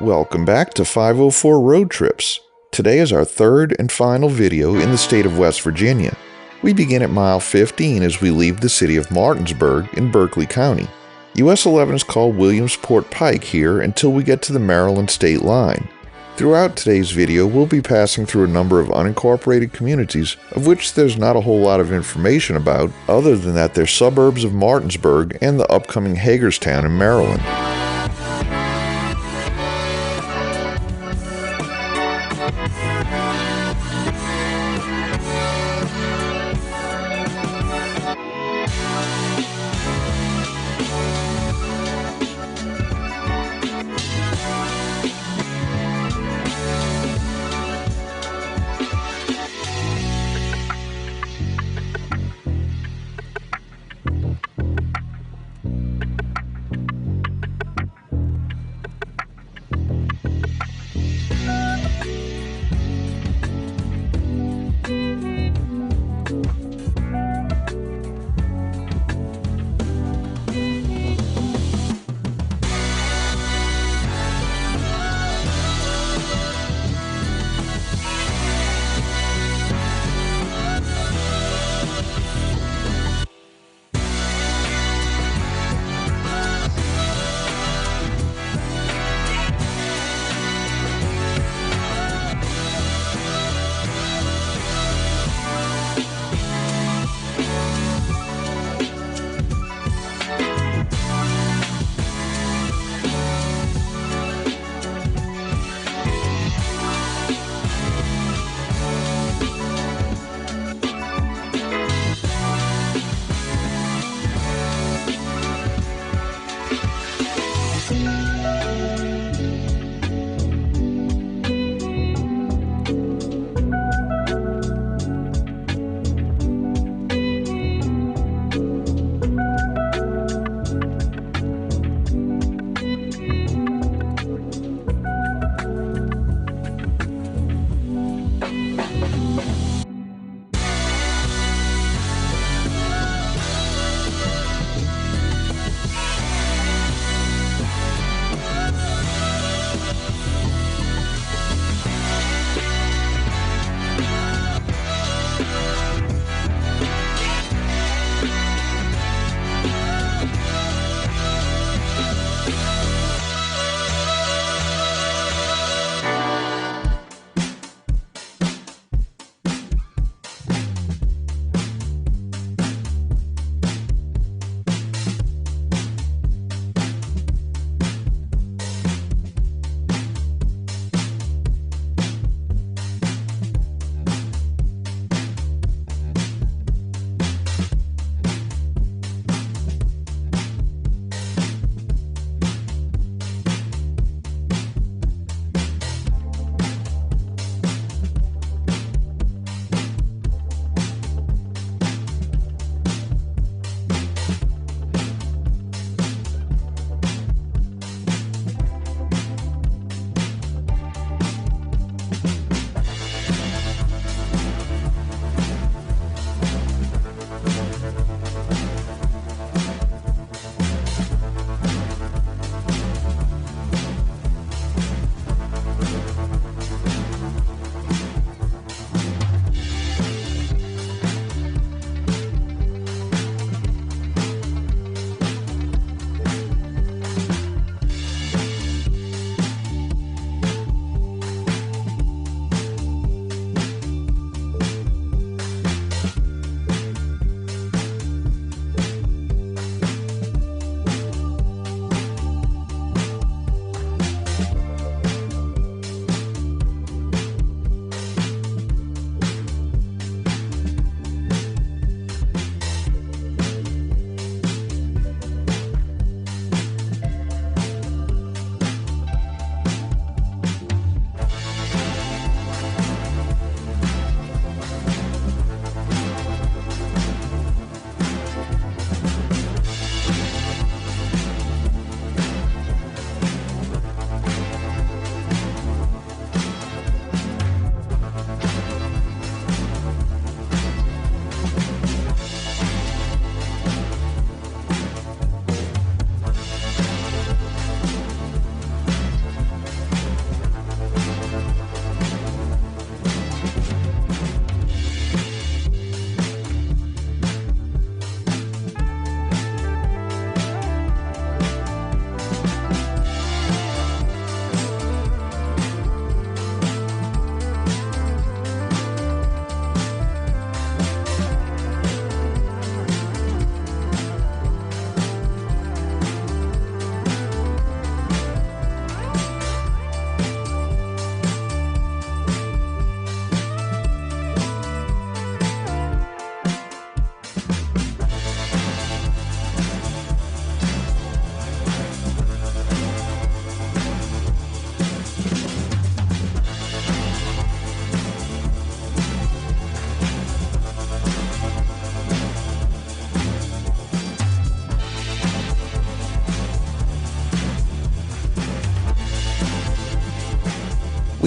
Welcome back to 504 Road Trips. Today is our third and final video in the state of West Virginia. We begin at mile 15 as we leave the city of Martinsburg in Berkeley County. US 11 is called Williamsport Pike here until we get to the Maryland state line. Throughout today's video, we'll be passing through a number of unincorporated communities, of which there's not a whole lot of information about, other than that they're suburbs of Martinsburg and the upcoming Hagerstown in Maryland.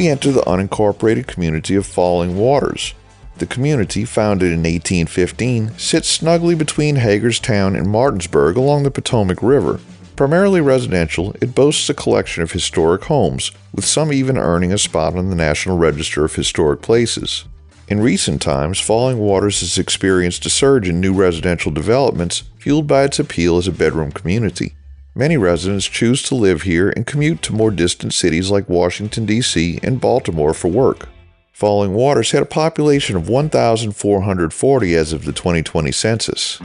we enter the unincorporated community of Falling Waters. The community, founded in 1815, sits snugly between Hagerstown and Martinsburg along the Potomac River. Primarily residential, it boasts a collection of historic homes, with some even earning a spot on the National Register of Historic Places. In recent times, Falling Waters has experienced a surge in new residential developments, fueled by its appeal as a bedroom community. Many residents choose to live here and commute to more distant cities like Washington, D.C. and Baltimore for work. Falling Waters had a population of 1,440 as of the 2020 census.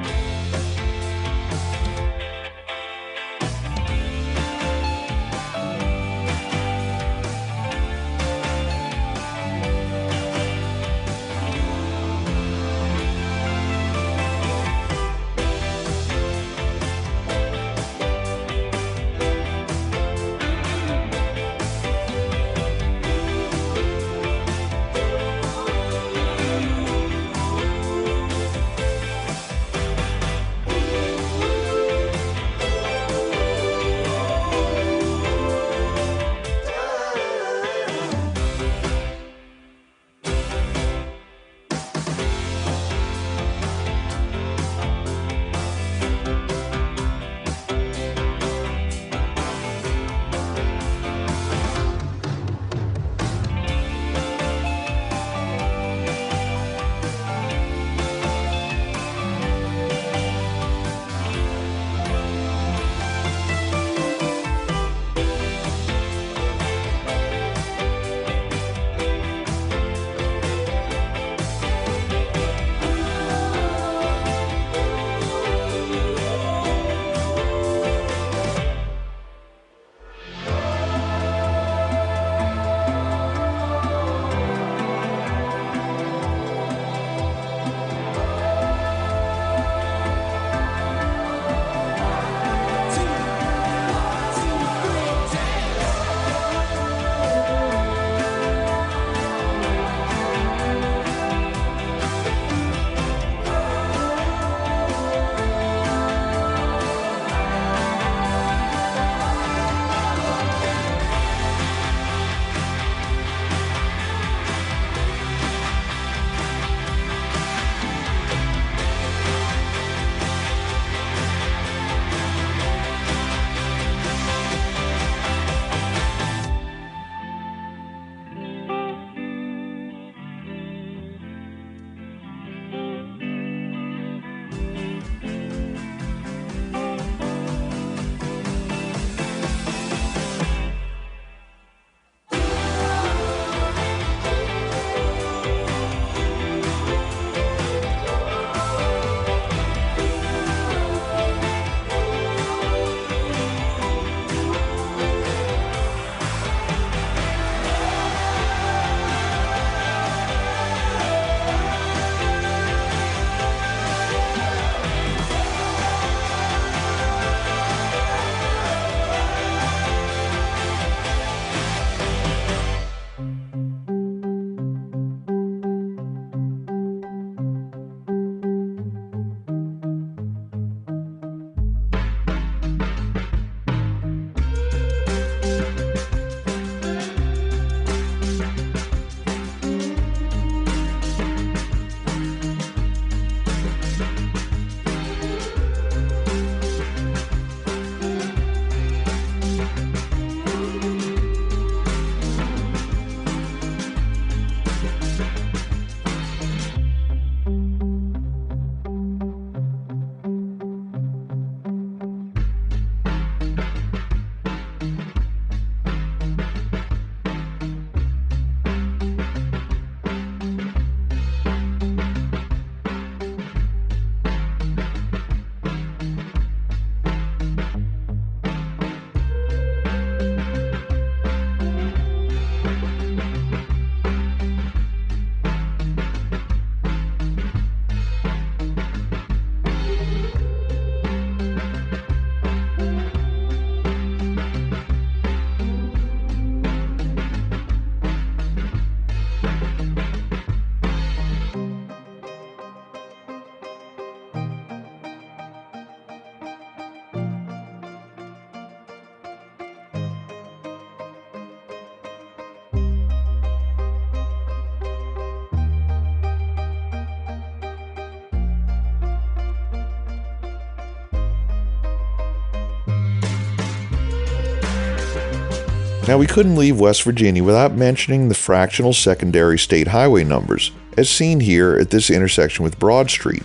Now, we couldn't leave West Virginia without mentioning the fractional secondary state highway numbers, as seen here at this intersection with Broad Street.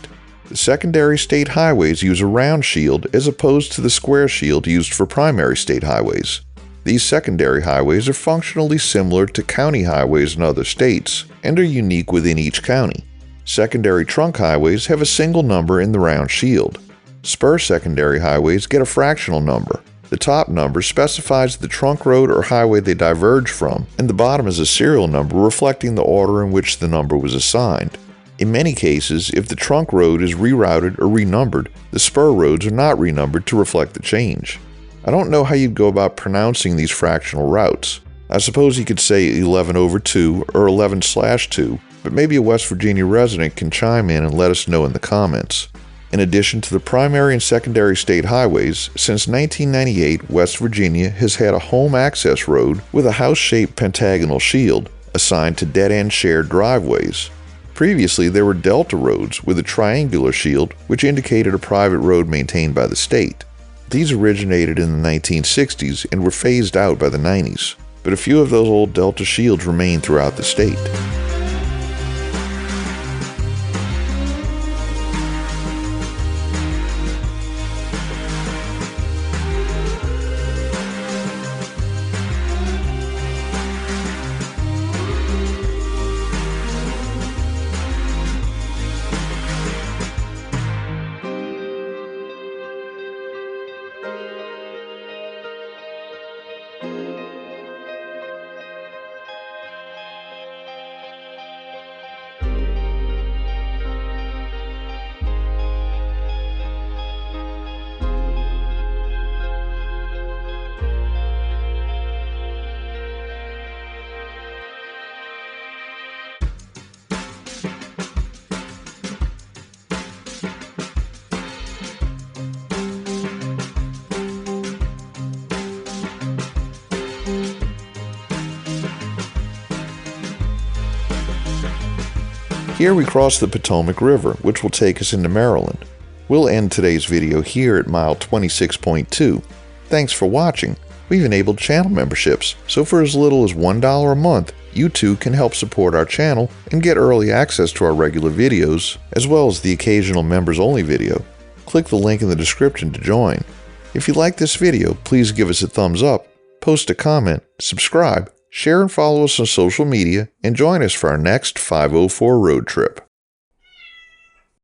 The secondary state highways use a round shield as opposed to the square shield used for primary state highways. These secondary highways are functionally similar to county highways in other states and are unique within each county. Secondary trunk highways have a single number in the round shield. Spur secondary highways get a fractional number. The top number specifies the trunk road or highway they diverge from, and the bottom is a serial number reflecting the order in which the number was assigned. In many cases, if the trunk road is rerouted or renumbered, the spur roads are not renumbered to reflect the change. I don't know how you'd go about pronouncing these fractional routes. I suppose you could say 11/2 or 11/2, but maybe a West Virginia resident can chime in and let us know in the comments. In addition to the primary and secondary state highways, since 1998, West Virginia has had a home access road with a house-shaped pentagonal shield assigned to dead-end shared driveways. Previously, there were Delta roads with a triangular shield which indicated a private road maintained by the state. These originated in the 1960s and were phased out by the 90s, but a few of those old Delta shields remain throughout the state. Here we cross the Potomac River, which will take us into Maryland. We'll end today's video here at mile 26.2. Thanks for watching. We've enabled channel memberships, so for as little as $1 a month, you too can help support our channel and get early access to our regular videos, as well as the occasional members-only video. Click the link in the description to join. If you like this video, please give us a thumbs up, post a comment, subscribe, share and follow us on social media, and join us for our next 504 road trip.